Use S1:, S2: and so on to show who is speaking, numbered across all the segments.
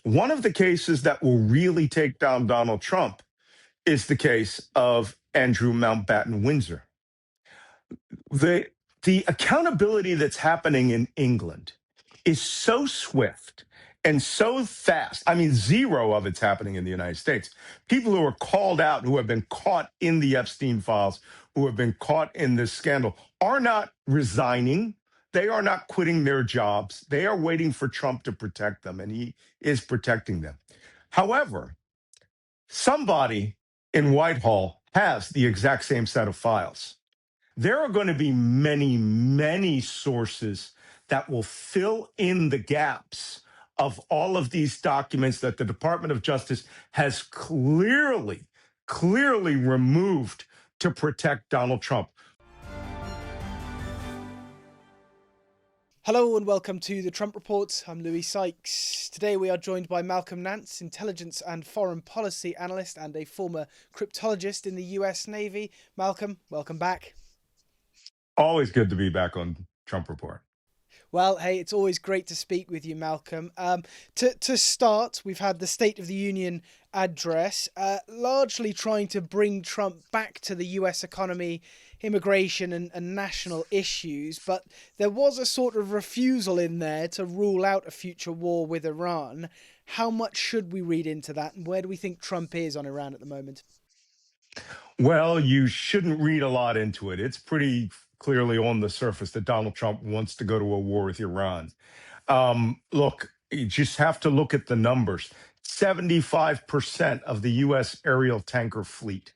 S1: One of the cases that will really take down Donald Trump is the case of Andrew Mountbatten Windsor. The, the accountability that's happening in England is so swift and so fast. I mean, zero of it's happening in the United States. People who are called out, who have been caught in the Epstein files, who have been caught in this scandal, are not resigning. They are not quitting their jobs. They are waiting for Trump to protect them, and he is protecting them. However, somebody in Whitehall has the exact same set of files. There are going to be many, many sources that will fill in the gaps of all of these documents that the Department of Justice has clearly removed to protect Donald Trump.
S2: Hello and welcome to the Trump Report. I'm Louis Sykes. Today we are joined by Malcolm Nance, intelligence and foreign policy analyst and a former cryptologist in the US Navy. Malcolm, welcome back.
S1: Always good to be back on Trump Report.
S2: Well, hey, it's always great to speak with you, Malcolm. To start, we've had the State of the Union address, largely trying to bring Trump back to the US economy, immigration and national issues. But there was a sort of refusal in there to rule out a future war with Iran. How much should we read into that? And where do we think Trump is on Iran at the moment?
S1: Well, you shouldn't read a lot into it. It's pretty clearly on the surface that Donald Trump wants to go to a war with Iran. Look, you just have to look at the numbers. 75% of the U.S. aerial tanker fleet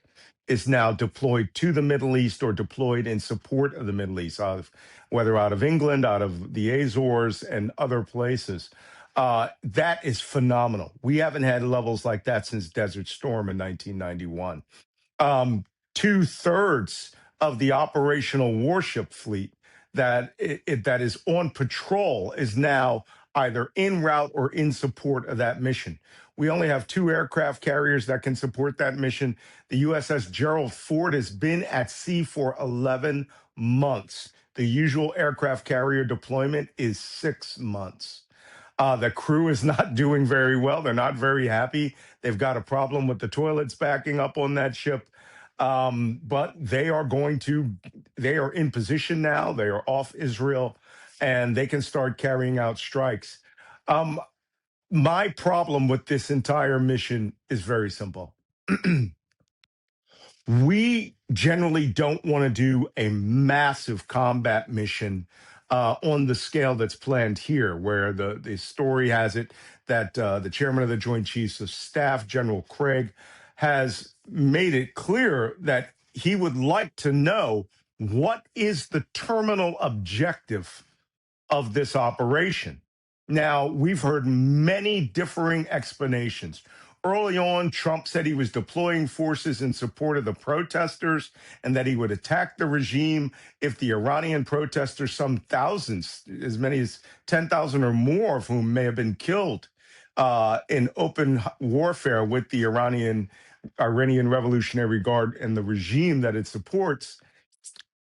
S1: is now deployed to the Middle East or deployed in support of the Middle East, whether out of England, out of the Azores, and other places. That is phenomenal. We haven't had levels like that since Desert Storm in 1991. 2/3 of the operational warship fleet that is on patrol is now either en route or in support of that mission. We only have 2 aircraft carriers that can support that mission. The USS Gerald Ford has been at sea for 11 months. The usual aircraft carrier deployment is 6 months. The crew is not doing very well. They're not very happy. They've got a problem with the toilets backing up on that ship. But they are in position now. They are off Israel, and they can start carrying out strikes. My problem with this entire mission is very simple. We generally don't want to do a massive combat mission on the scale that's planned here, where the story has it that the chairman of the Joint Chiefs of Staff, General Craig, has made it clear that he would like to know what is the terminal objective of this operation. Now, we've heard many differing explanations. Early on, Trump said he was deploying forces in support of the protesters and that he would attack the regime if the Iranian protesters, some thousands, as many as 10,000 or more of whom may have been killed in open warfare with the Iranian Revolutionary Guard and the regime that it supports.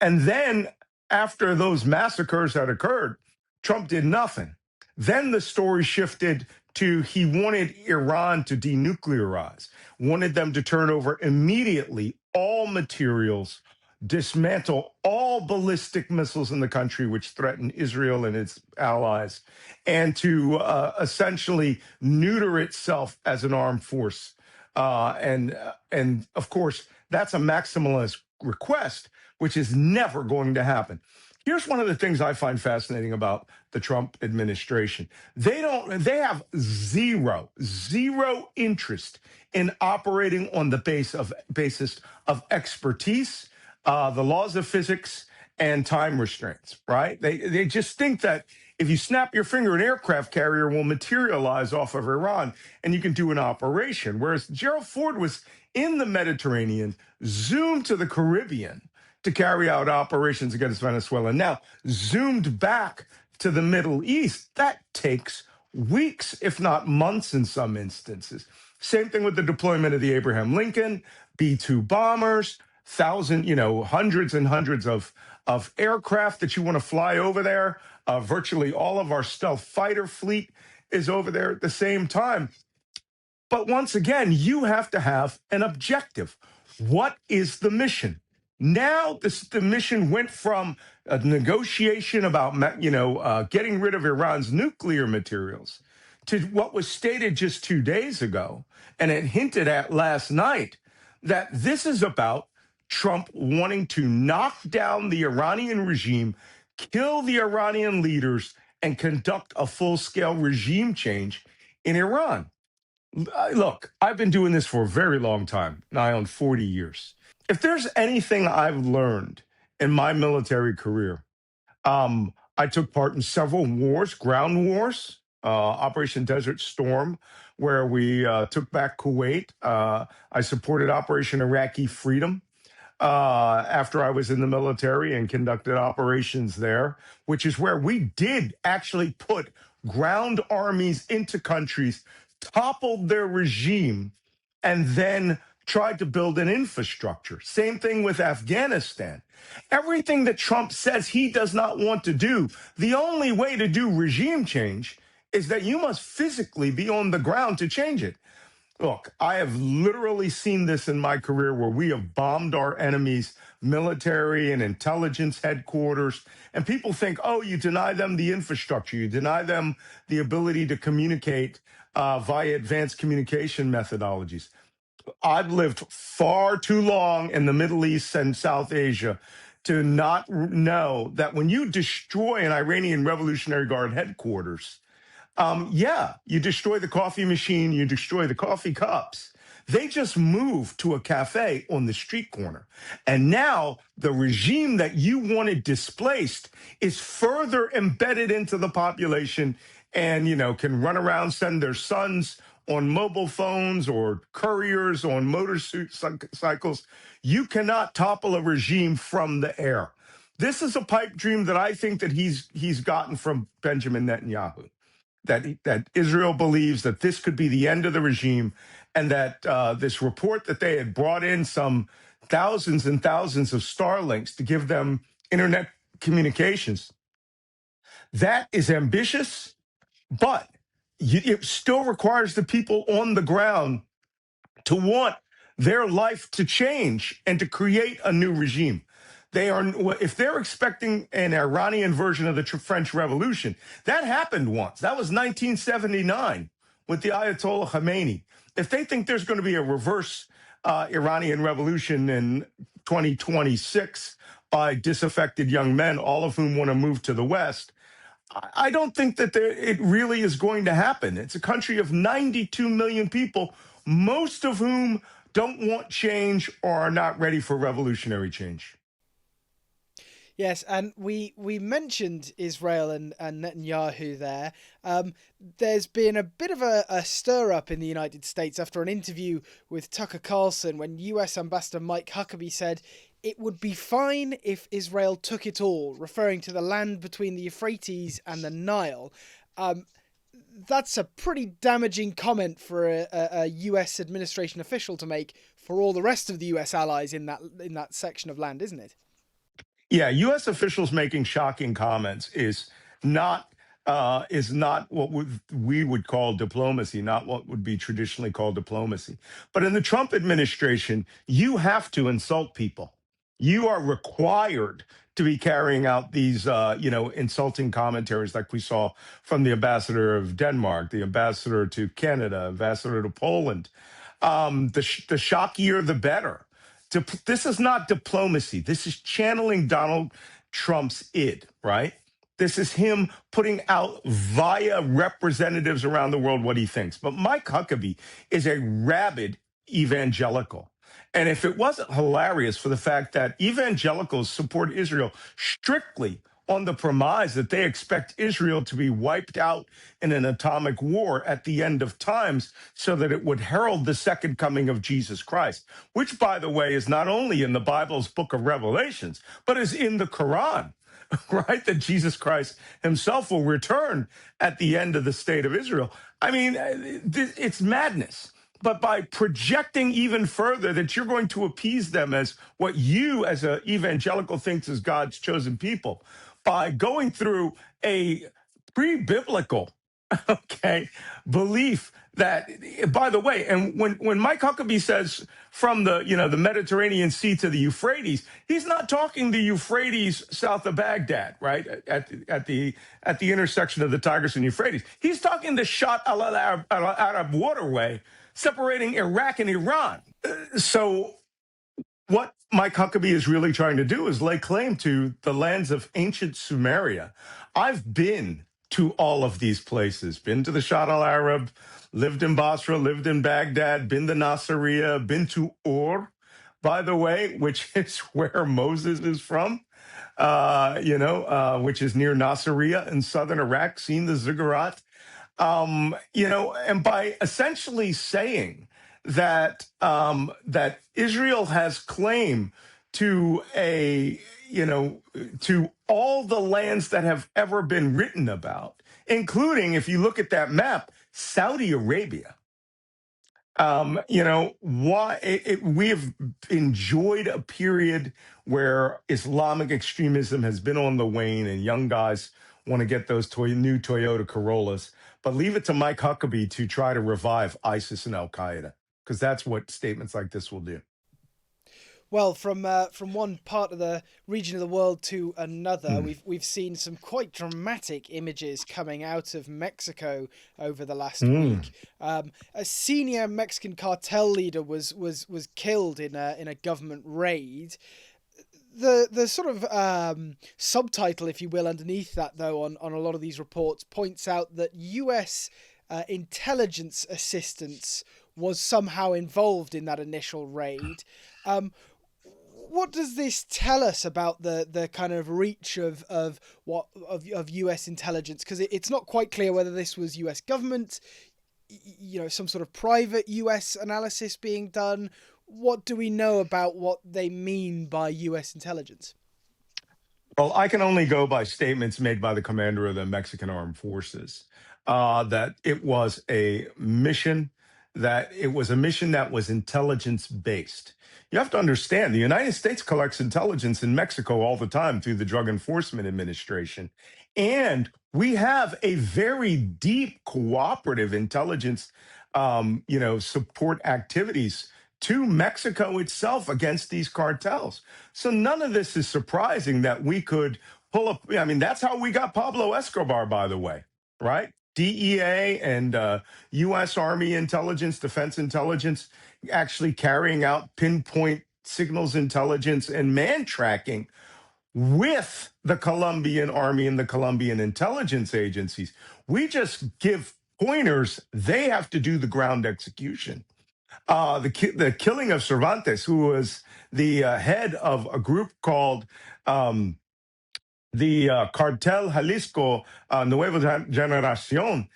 S1: And then after those massacres had occurred, Trump did nothing. Then the story shifted to he wanted Iran to denuclearize, wanted them to turn over immediately all materials, dismantle all ballistic missiles in the country, which threaten Israel and its allies, and to essentially neuter itself as an armed force. And of course, that's a maximalist request, which is never going to happen. Here's one of the things I find fascinating about the Trump administration. They have zero interest in operating on the basis of expertise, the laws of physics, and time restraints, right? They just think that if you snap your finger, an aircraft carrier will materialize off of Iran and you can do an operation. Whereas Gerald Ford was in the Mediterranean, zoomed to the Caribbean to carry out operations against Venezuela. Now, zoomed back to the Middle East, that takes weeks, if not months in some instances. Same thing with the deployment of the Abraham Lincoln, B-2 bombers, hundreds and hundreds of aircraft that you want to fly over there. Virtually all of our stealth fighter fleet is over there at the same time. But once again, you have to have an objective. What is the mission? Now, the mission went from a negotiation about, getting rid of Iran's nuclear materials to what was stated just 2 days ago, and it hinted at last night that this is about Trump wanting to knock down the Iranian regime, kill the Iranian leaders, and conduct a full-scale regime change in Iran. Look, I've been doing this for a very long time, nigh on 40 years. If there's anything I've learned in my military career, I took part in several wars, ground wars, Operation Desert Storm, where we took back Kuwait. I supported Operation Iraqi Freedom after I was in the military and conducted operations there, which is where we did actually put ground armies into countries, toppled their regime, and then tried to build an infrastructure. Same thing with Afghanistan. Everything that Trump says he does not want to do, the only way to do regime change is that you must physically be on the ground to change it. Look, I have literally seen this in my career where we have bombed our enemies' military and intelligence headquarters. And people think, oh, you deny them the infrastructure, you deny them the ability to communicate via advanced communication methodologies. I've lived far too long in the Middle East and South Asia to not know that when you destroy an Iranian Revolutionary Guard headquarters, you destroy the coffee machine, you destroy the coffee cups. They just moved to a cafe on the street corner. And now the regime that you wanted displaced is further embedded into the population and, can run around, send their sons on mobile phones or couriers on motorcycles. You cannot topple a regime from the air. This is a pipe dream that I think that he's gotten from Benjamin Netanyahu. That Israel believes that this could be the end of the regime, and that this report that they had brought in some thousands and thousands of Starlinks to give them internet communications, that is ambitious, but it still requires the people on the ground to want their life to change and to create a new regime. If they're expecting an Iranian version of the French Revolution, that happened once. That was 1979 with the Ayatollah Khomeini. If they think there's going to be a reverse Iranian revolution in 2026 by disaffected young men, all of whom want to move to the West, I don't think that it really is going to happen. It's a country of 92 million people, most of whom don't want change or are not ready for revolutionary change.
S2: Yes, and we mentioned Israel and Netanyahu there. There's been a bit of a stir-up in the United States after an interview with Tucker Carlson when US Ambassador Mike Huckabee said it would be fine if Israel took it all, referring to the land between the Euphrates and the Nile. That's a pretty damaging comment for a US administration official to make for all the rest of the US allies in that section of land, isn't it?
S1: Yeah, U.S. officials making shocking comments is not what we would call diplomacy, not what would be traditionally called diplomacy. But in the Trump administration, you have to insult people. You are required to be carrying out these, insulting commentaries like we saw from the ambassador of Denmark, the ambassador to Canada, ambassador to Poland. The shockier, the better. This is not diplomacy. This is channeling Donald Trump's id, right? This is him putting out via representatives around the world what he thinks. But Mike Huckabee is a rabid evangelical. And if it wasn't hilarious for the fact that evangelicals support Israel strictly on the premise that they expect Israel to be wiped out in an atomic war at the end of times so that it would herald the second coming of Jesus Christ, which, by the way, is not only in the Bible's book of Revelations, but is in the Quran, right? That Jesus Christ himself will return at the end of the state of Israel. I mean, it's madness. But by projecting even further that you're going to appease them as what you as an evangelical thinks is God's chosen people, by going through a pre-biblical Okay, belief that, by the way, and when Mike Huckabee says from the, the Mediterranean Sea to the Euphrates, he's not talking the Euphrates south of Baghdad, right, at the intersection of the Tigris and Euphrates. He's talking the Shat al Arab waterway separating Iraq and Iran. So what Mike Huckabee is really trying to do is lay claim to the lands of ancient Sumeria. I've been to all of these places, been to the Shat al Arab, lived in Basra, lived in Baghdad, been to Nasiriyah, been to Ur, by the way, which is where Moses is from, which is near Nasiriyah in southern Iraq, seen the ziggurat. And by essentially saying that Israel has claim to to all the lands that have ever been written about, including, if you look at that map, Saudi Arabia. We have enjoyed a period where Islamic extremism has been on the wane and young guys want to get those new Toyota Corollas. But leave it to Mike Huckabee to try to revive ISIS and Al Qaeda, because that's what statements like this will do.
S2: Well, from one part of the region of the world to another, we've seen some quite dramatic images coming out of Mexico over the last week. A senior Mexican cartel leader was killed in a government raid. The sort of subtitle, if you will, underneath that, though, on a lot of these reports points out that U.S. Intelligence assistance was somehow involved in that initial raid. What does this tell us about the kind of reach of U.S. intelligence? Because it's not quite clear whether this was U.S. government, some sort of private U.S. analysis being done. What do we know about what they mean by U.S. intelligence?
S1: Well, I can only go by statements made by the commander of the Mexican Armed Forces, that it was a mission that was intelligence based. You have to understand, the United States collects intelligence in Mexico all the time through the Drug Enforcement Administration. And we have a very deep cooperative intelligence, support activities to Mexico itself against these cartels. So none of this is surprising that we could pull up. I mean, that's how we got Pablo Escobar, by the way, right? DEA and U.S. Army intelligence, defense intelligence, actually carrying out pinpoint signals intelligence and man tracking with the Colombian Army and the Colombian intelligence agencies. We just give pointers. They have to do the ground execution. The killing of Cervantes, who was the head of a group called the Cartel Jalisco Nueva Generacion,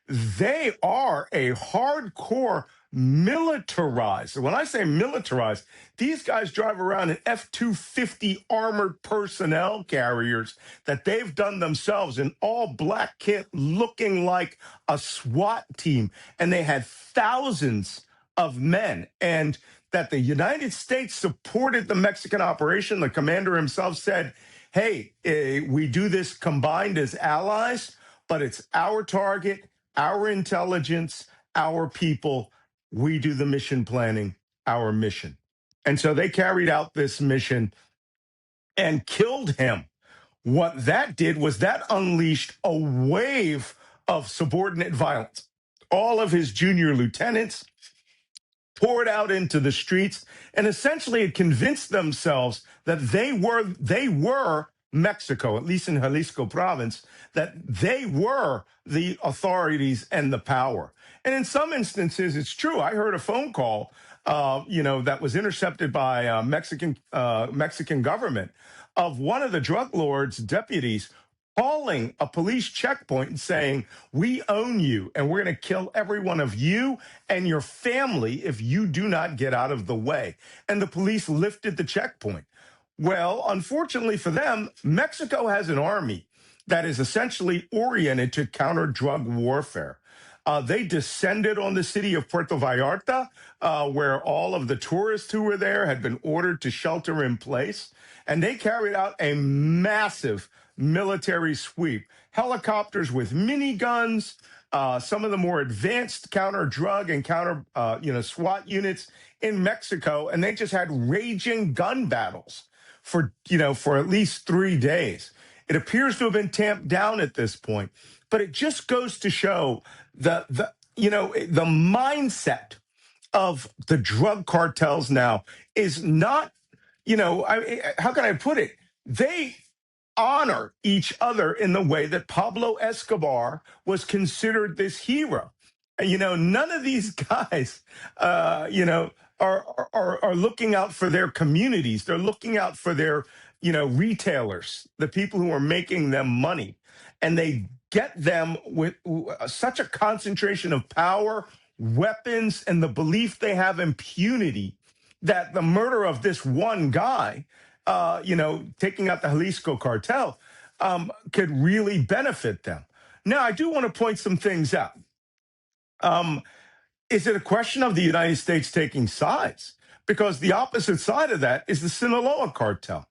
S1: they are a hardcore militarized. When I say militarized, these guys drive around in F-250 armored personnel carriers that they've done themselves in all black kit, looking like a SWAT team. And they had thousands of men. And that the United States supported the Mexican operation. The commander himself said, hey, we do this combined as allies, but it's our target, our intelligence, our people. We do the mission planning, our mission. And so they carried out this mission and killed him. What that did was that unleashed a wave of subordinate violence. All of his junior lieutenants poured out into the streets and essentially had convinced themselves that they were Mexico, at least in Jalisco province, that they were the authorities and the power. And in some instances, it's true. I heard a phone call, that was intercepted by Mexican government, of one of the drug lords' deputies calling a police checkpoint and saying, we own you and we're going to kill every one of you and your family if you do not get out of the way. And the police lifted the checkpoint. Well, unfortunately for them, Mexico has an army that is essentially oriented to counter drug warfare. They descended on the city of Puerto Vallarta, where all of the tourists who were there had been ordered to shelter in place. And they carried out a massive military sweep, helicopters with miniguns, some of the more advanced counter drug and counter, SWAT units in Mexico, and they just had raging gun battles for at least 3 days. It appears to have been tamped down at this point, but it just goes to show the mindset of the drug cartels now is not, how can I put it? They honor each other in the way that Pablo Escobar was considered this hero. None of these guys, are looking out for their communities. They're looking out for their, retailers, the people who are making them money, and they get them with such a concentration of power, weapons, and the belief they have impunity that the murder of this one guy taking out the Jalisco cartel, could really benefit them. Now, I do want to point some things out. Is it a question of the United States taking sides? Because the opposite side of that is the Sinaloa cartel.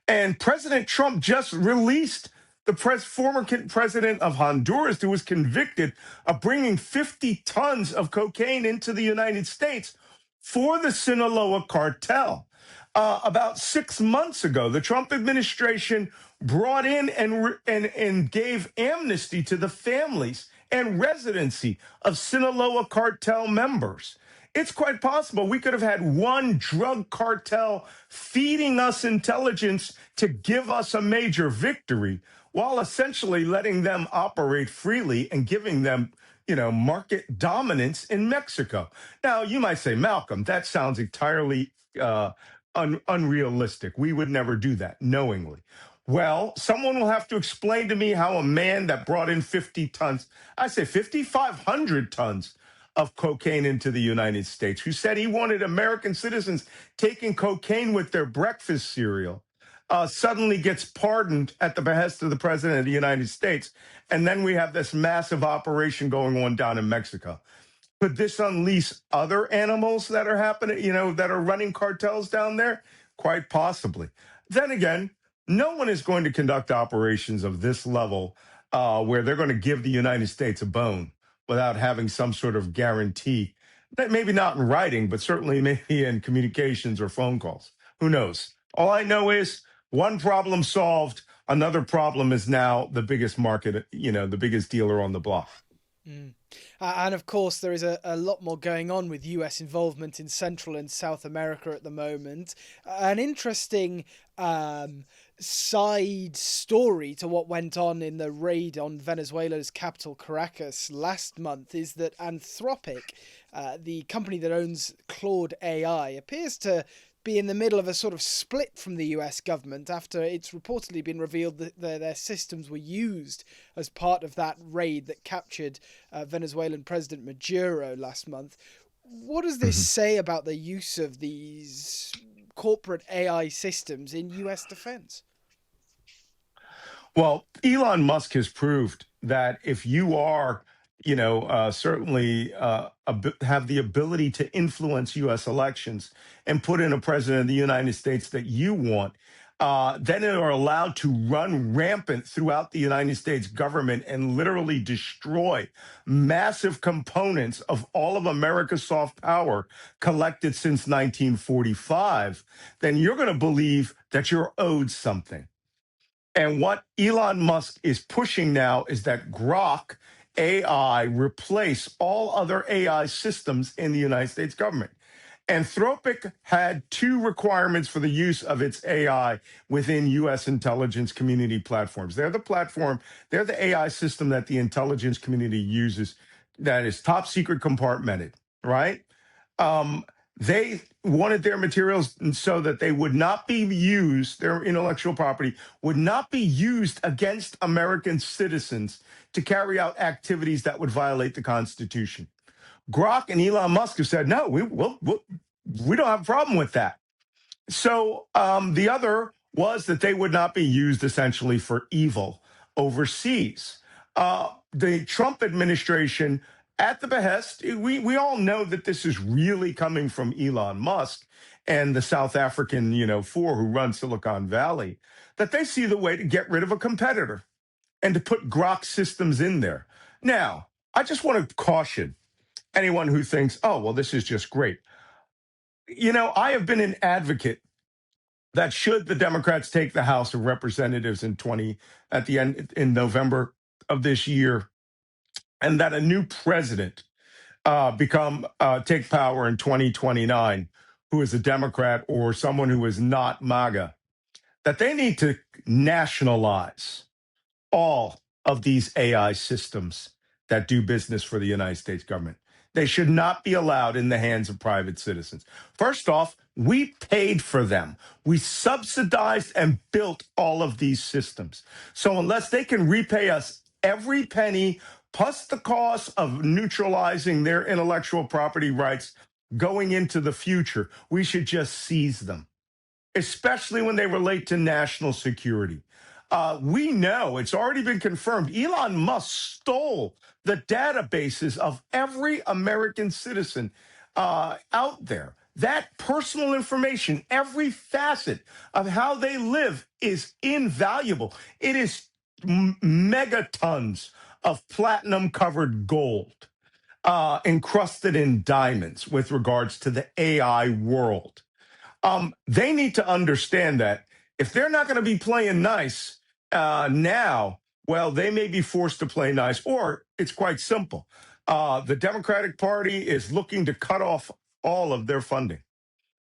S1: And President Trump just released the former president of Honduras, who was convicted of bringing 50 tons of cocaine into the United States for the Sinaloa cartel. About 6 months ago, the Trump administration brought in and gave amnesty to the families and residency of Sinaloa cartel members. It's quite possible we could have had one drug cartel feeding us intelligence to give us a major victory, while essentially letting them operate freely and giving them, market dominance in Mexico. Now, you might say, Malcolm, that sounds entirely unrealistic. We would never do that knowingly. Well, someone will have to explain to me how a man that brought in 50 tons, I say 5,500 tons of cocaine into the United States, who said he wanted American citizens taking cocaine with their breakfast cereal, suddenly gets pardoned at the behest of the president of the United States. And then we have this massive operation going on down in Mexico. Could this unleash other animals that are happening, that are running cartels down there? Quite possibly. Then again, no one is going to conduct operations of this level where they're going to give the United States a bone without having some sort of guarantee. That maybe not in writing, but certainly maybe in communications or phone calls. Who knows? All I know is one problem solved. Another problem is now the biggest market, the biggest dealer on the block.
S2: Mm. And of course, there is a lot more going on with US involvement in Central and South America at the moment. An interesting side story to what went on in the raid on Venezuela's capital, Caracas, last month is that Anthropic, the company that owns Claude AI, appears to be in the middle of a sort of split from the US government after it's reportedly been revealed that their systems were used as part of that raid that captured Venezuelan President Maduro last month. What does this say about the use of these corporate AI systems in US defense?
S1: Well, Elon Musk has proved that if you are, certainly have the ability to influence U.S. elections and put in a president of the United States that you want, then they are allowed to run rampant throughout the United States government and literally destroy massive components of all of America's soft power collected since 1945, then you're going to believe that you're owed something. And what Elon Musk is pushing now is that Grok AI replace all other AI systems in the United States government. Anthropic had two requirements for the use of its AI within U.S. intelligence community platforms. They're the AI system that the intelligence community uses that is top secret compartmented, right? They wanted their materials so that they would not be used, their intellectual property would not be used against American citizens to carry out activities that would violate the Constitution. Grok and Elon Musk have said, no, we don't have a problem with that. So the other was that they would not be used essentially for evil overseas. The Trump administration, at the behest, we all know that this is really coming from Elon Musk and the South African, four who run Silicon Valley, that they see the way to get rid of a competitor and to put Grok systems in there. Now, I just want to caution anyone who thinks, oh, well, this is just great. I have been an advocate that should the Democrats take the House of Representatives at the end in November of this year, and that a new president become take power in 2029, who is a Democrat or someone who is not MAGA, that they need to nationalize all of these AI systems that do business for the United States government. They should not be allowed in the hands of private citizens. First off, we paid for them. We subsidized and built all of these systems. So unless they can repay us every penny plus the cost of neutralizing their intellectual property rights going into the future, we should just seize them, especially when they relate to national security. We know it's already been confirmed. Elon Musk stole the databases of every American citizen out there. That personal information, every facet of how they live is invaluable. It is megatons of platinum covered gold encrusted in diamonds with regards to the AI world. They need to understand that if they're not going to be playing nice now, well, they may be forced to play nice, or it's quite simple. The Democratic Party is looking to cut off all of their funding.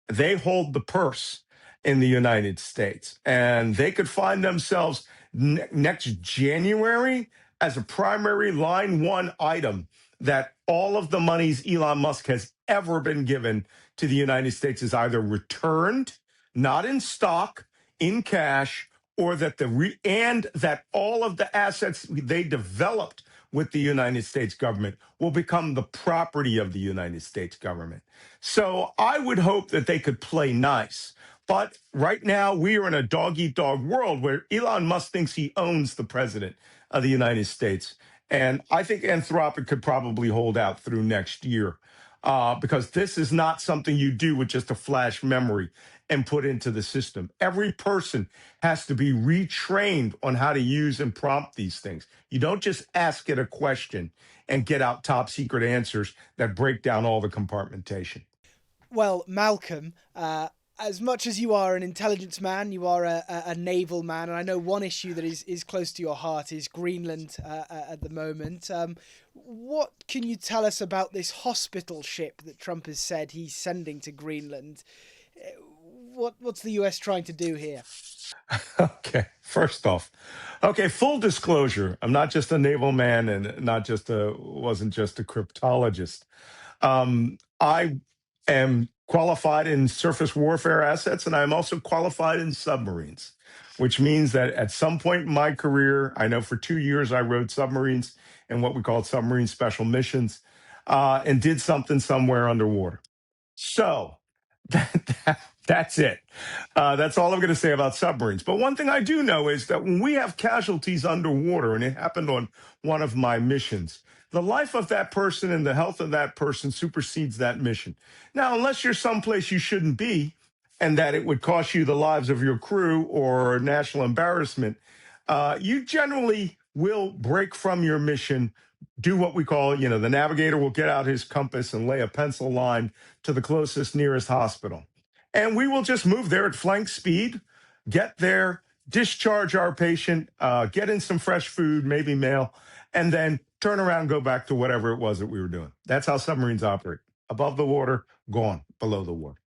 S1: They hold the purse in the United States, and they could find themselves next January as a primary line one item that all of the monies Elon Musk has ever been given to the United States is either returned, not in stock, in cash, or that and that all of the assets they developed with the United States government will become the property of the United States government. So I would hope that they could play nice. But right now, we are in a dog eat dog world where Elon Musk thinks he owns the president of the United States. And I think Anthropic could probably hold out through next year because this is not something you do with just a flash memory and put into the system. Every person has to be retrained on how to use and prompt these things. You don't just ask it a question and get out top secret answers that break down all the compartmentation.
S2: Well, Malcolm, as much as you are an intelligence man, you are a naval man, and I know one issue that is close to your heart is Greenland at the moment. What can you tell us about this hospital ship that Trump has said he's sending to Greenland? What's the US trying to do here?
S1: Okay, first off, okay, full disclosure, I'm not just a naval man and wasn't just a cryptologist. I am qualified in surface warfare assets, and I'm also qualified in submarines, which means that at some point in my career, I know for 2 years I rode submarines and what we call submarine special missions, and did something somewhere underwater. So that's it. That's all I'm going to say about submarines. But one thing I do know is that when we have casualties underwater, and it happened on one of my missions, the life of that person and the health of that person supersedes that mission. Now, unless you're someplace you shouldn't be, and that it would cost you the lives of your crew or national embarrassment, you generally will break from your mission, do what we call, the navigator will get out his compass and lay a pencil line to the closest nearest hospital. And we will just move there at flank speed, get there, discharge our patient, get in some fresh food, maybe mail, and then turn around, go back to whatever it was that we were doing. That's how submarines operate. Above the water, gone, below the water.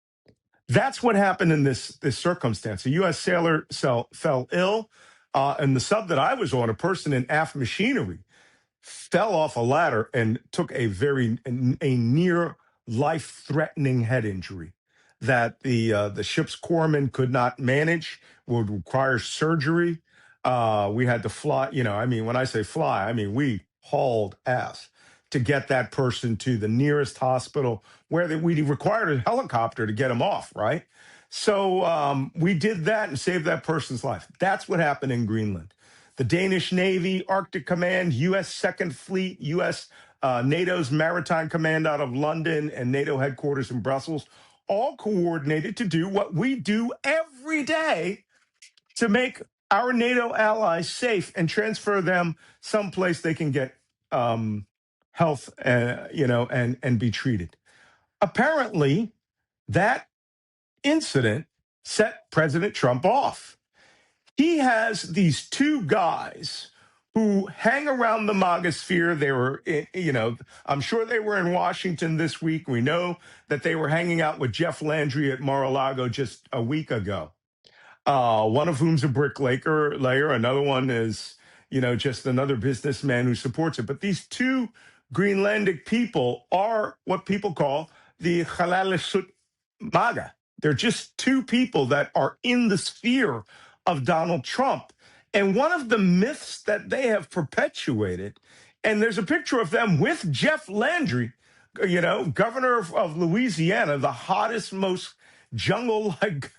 S1: That's what happened in this circumstance. A U.S. sailor fell ill, and the sub that I was on, a person in aft machinery, fell off a ladder and took a near life threatening head injury that the ship's corpsman could not manage, would require surgery. We had to fly. I mean, when I say fly, I mean we hauled ass to get that person to the nearest hospital where we required a helicopter to get him off. Right. So we did that and saved that person's life. That's what happened in Greenland. The Danish Navy, Arctic Command, U.S. Second Fleet, U.S. NATO's Maritime Command out of London, and NATO headquarters in Brussels, all coordinated to do what we do every day to make our NATO allies safe and transfer them someplace they can get health, and be treated. Apparently, that incident set President Trump off. He has these two guys who hang around the MAGA sphere. They were, I'm sure they were in Washington this week. We know that they were hanging out with Jeff Landry at Mar-a-Lago just a week ago. One of whom's a bricklayer, another one is, just another businessman who supports it. But these two Greenlandic people are what people call the Halalesut MAGA. They're just two people that are in the sphere of Donald Trump. And one of the myths that they have perpetuated, and there's a picture of them with Jeff Landry, governor of Louisiana, the hottest, most jungle-like,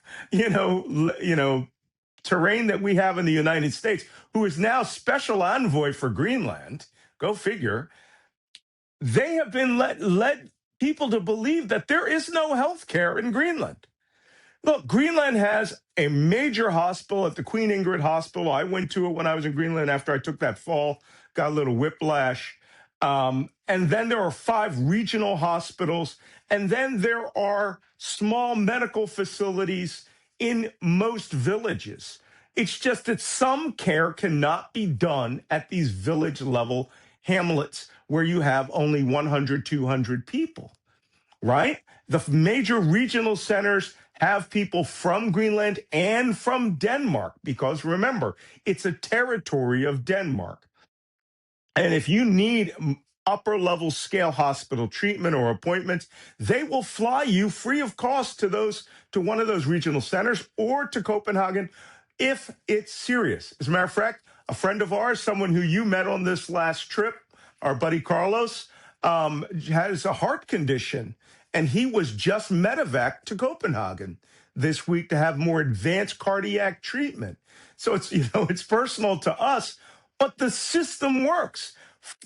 S1: terrain that we have in the United States, who is now special envoy for Greenland. Go figure. They have been led people to believe that there is no health care in Greenland. Look, Greenland has a major hospital at the Queen Ingrid Hospital. I went to it when I was in Greenland after I took that fall, got a little whiplash. And then there are 5 regional hospitals. And then there are small medical facilities in most villages. It's just that some care cannot be done at these village level hamlets where you have only 100, 200 people, right? The major regional centers have people from Greenland and from Denmark, because remember, it's a territory of Denmark. And if you need upper level scale hospital treatment or appointments, they will fly you free of cost to one of those regional centers or to Copenhagen if it's serious. As a matter of fact, a friend of ours, someone who you met on this last trip, our buddy Carlos, has a heart condition, and he was just medevac to Copenhagen this week to have more advanced cardiac treatment. So it's personal to us, but the system works.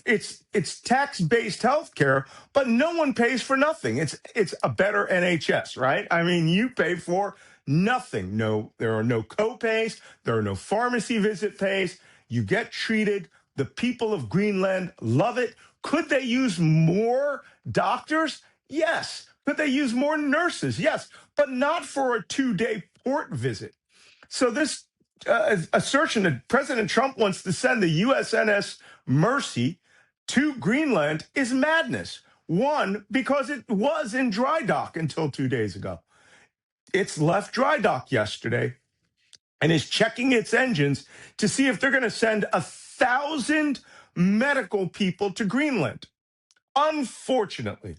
S1: It's tax-based healthcare, but no one pays for nothing. It's a better NHS, right? I mean, you pay for nothing. No, there are no co-pays. There are no pharmacy visit pays. You get treated. The people of Greenland love it. Could they use more doctors? Yes. Could they use more nurses? Yes, but not for a 2-day port visit. So this assertion that President Trump wants to send the USNS Mercy to Greenland is madness. One, because it was in dry dock until 2 days ago. It's left dry dock yesterday and is checking its engines to see if they're going to send 1,000 medical people to Greenland. Unfortunately,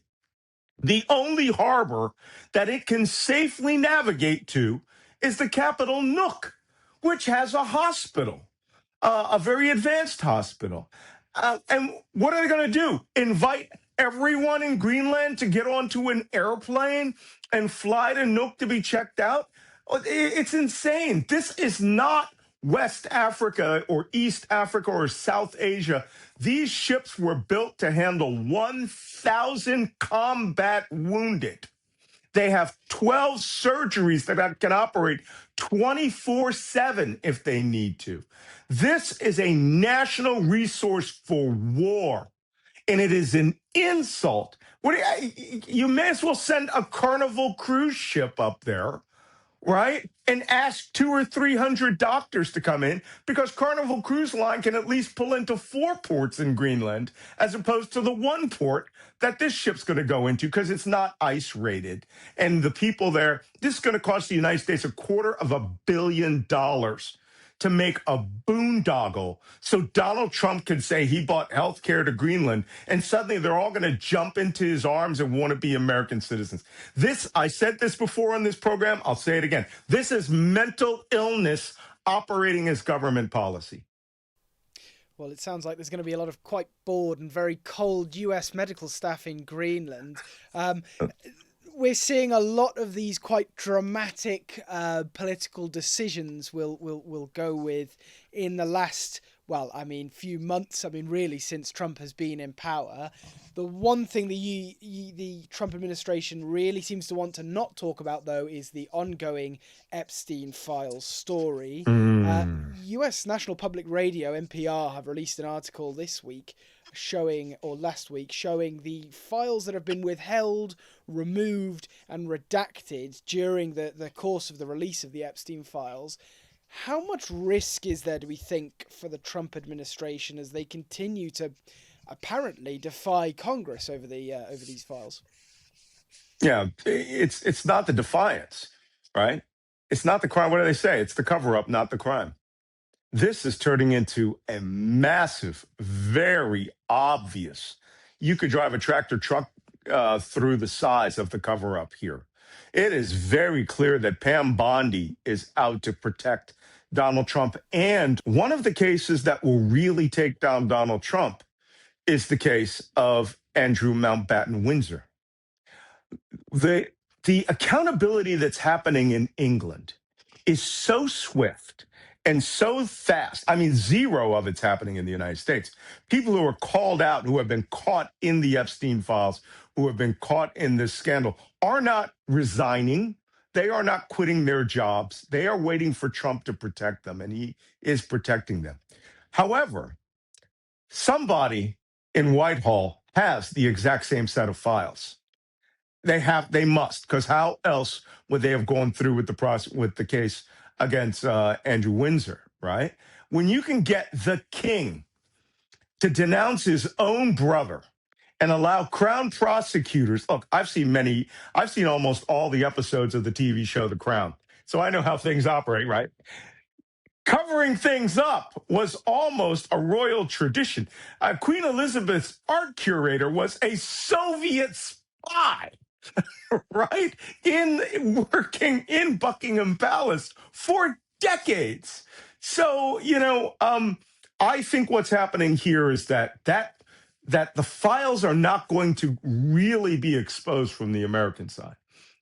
S1: the only harbor that it can safely navigate to is the capital Nuuk, which has a hospital, a very advanced hospital. And what are they going to do? Invite everyone in Greenland to get onto an airplane and fly to Nuuk to be checked out? It's insane. This is not West Africa or East Africa or South Asia. These ships were built to handle 1,000 combat wounded. They have 12 surgeries that can operate 24/7 if they need to. This is a national resource for war, and it is an insult. You may as well send a Carnival cruise ship up there, right? And ask 200 or 300 doctors to come in, because Carnival Cruise Line can at least pull into 4 ports in Greenland as opposed to the 1 port that this ship's going to go into, because it's not ice rated. And the people there, this is going to cost the United States $250 million to make a boondoggle so Donald Trump can say he bought health care to Greenland, and suddenly they're all going to jump into his arms and want to be American citizens. I said this before on this program, I'll say it again. This is mental illness operating as government policy.
S2: Well, it sounds like there's going to be a lot of quite bored and very cold US medical staff in Greenland. We're seeing a lot of these quite dramatic political decisions we'll go with in the last well, I mean, few months, I mean, really, since Trump has been in power. The one thing the Trump administration really seems to want to not talk about, though, is the ongoing Epstein files story.
S1: Mm.
S2: US National Public Radio, NPR, have released an article this week showing, or last week, showing the files that have been withheld, removed, and redacted during the course of the release of the Epstein files. How much risk is there, do we think, for the Trump administration as they continue to apparently defy Congress over these files?
S1: Yeah, it's not the defiance, right? It's not the crime. What do they say? It's the cover up, not the crime. This is turning into a massive, very obvious. You could drive a tractor truck through the size of the cover up here. It is very clear that Pam Bondi is out to protect Donald Trump. And one of the cases that will really take down Donald Trump is the case of Andrew Mountbatten Windsor. The the accountability that's happening in England is so swift and so fast. I mean, zero of it's happening in the United States. People who are called out, who have been caught in the Epstein files, who have been caught in this scandal, are not resigning. They are not quitting their jobs. They are waiting for Trump to protect them, and he is protecting them. However, somebody in Whitehall has the exact same set of files. They must, because how else would they have gone through with the process, with the case against Andrew Windsor, right? When you can get the king to denounce his own brother and allow Crown prosecutors, look, I've seen almost all the episodes of the TV show The Crown, so I know how things operate, right? Covering things up was almost a royal tradition. Queen Elizabeth's art curator was a Soviet spy, right? In working in Buckingham Palace for decades. So, I think what's happening here is that the files are not going to really be exposed from the American side.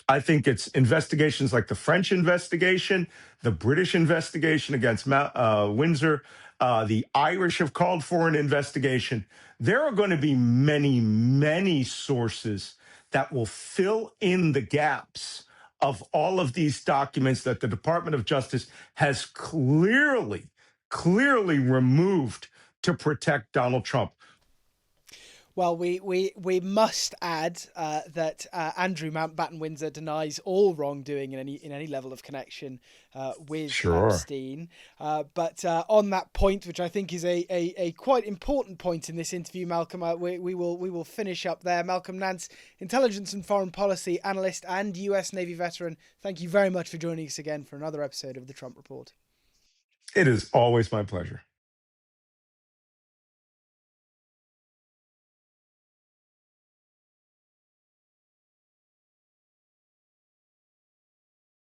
S1: I think it's investigations like the French investigation, the British investigation against Windsor, the Irish have called for an investigation. There are going to be many, many sources that will fill in the gaps of all of these documents that the Department of Justice has clearly removed to protect Donald Trump.
S2: Well, we must add that Andrew Mountbatten Windsor denies all wrongdoing in any level of connection with
S1: Sure.
S2: Epstein. But on that point, which I think is a quite important point in this interview, Malcolm, we will finish up there. Malcolm Nance, intelligence and foreign policy analyst and U.S. Navy veteran. Thank you very much for joining us again for another episode of the Trump Report.
S1: It is always my pleasure.